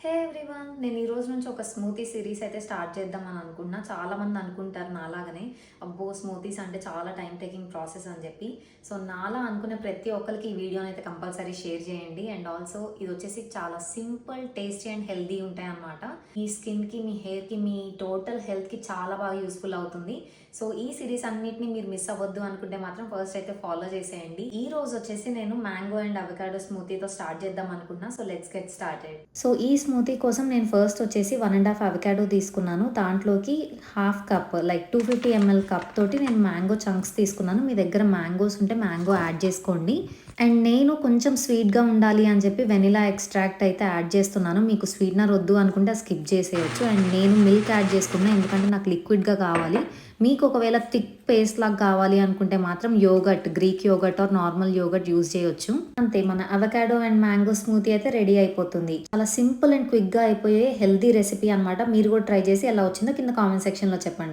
హే everyone, నేను ఈ రోజు నుంచి ఒక స్మూతీ సిరీస్ అయితే స్టార్ట్ చేద్దామని అనుకున్నా. చాలామంది అనుకుంటారు నాలాగనే, అబ్బో స్మూతీస్ అంటే చాలా టైం టేకింగ్ ప్రాసెస్ అని చెప్పి. సో నాలా అనుకునే ప్రతి ఒక్కరికి ఈ వీడియోని అయితే కంపల్సరీ షేర్ చేయండి. అండ్ ఆల్సో ఇది వచ్చేసి చాలా సింపుల్, టేస్టీ అండ్ హెల్దీ ఉంటాయి అన్నమాట. మీ స్కిన్కి, మీ హెయిర్కి, మీ టోటల్ హెల్త్కి చాలా బాగా యూస్ఫుల్ అవుతుంది. సో ఈ సిరీస్ అన్నిటిని మీరు మిస్ అవ్వద్దు అనుకుంటే మాత్రం ఫస్ట్ అయితే ఫాలో చేసేయండి. ఈ రోజు వచ్చేసి నేను మ్యాంగో అండ్ అవకాడో స్మూతీతో స్టార్ట్ చేద్దాం అనుకున్నా. So let's get started. So ఈ స్మూతీ కోసం నేను ఫస్ట్ వచ్చేసి 1.5 అవకాడో తీసుకున్నాను. దాంట్లోకి half cup like 250 ml cup తోటి నేను మ్యాంగో చంక్స్ తీసుకున్నాను. మీ దగ్గర మ్యాంగోస్ ఉంటే మ్యాంగో యాడ్ చేసుకోండి. అండ్ నేను కొంచెం స్వీట్గా ఉండాలి అని చెప్పి వెనిలా ఎక్స్ట్రాక్ట్ అయితే యాడ్ చేస్తున్నాను. మీకు స్వీట్నర్ వద్దు అనుకుంటే స్కిప్ చేసేయచ్చు. అండ్ నేను మిల్క్ యాడ్ చేసుకున్నాను, ఎందుకంటే నాకు లిక్విడ్గా కావాలి. మీకు ఒకవేళ థిక్ పేస్ట్ లాగా కావాలి అనుకుంటే మాత్రం yogurt, Greek yogurt or normal yogurt use చేయొచ్చు. అంతే, మన అవకాడో అండ్ మ్యాంగో స్మూతీ అయితే రెడీ అయిపోతుంది. చాలా సింపుల్ అండ్ క్విక్గా అయిపోయే హెల్దీ రెసిపీ అనమాట. మీరు కూడా ట్రై చేసి ఎలా వచ్చిందో కింద కామెంట్ సెక్షన్లో చెప్పండి.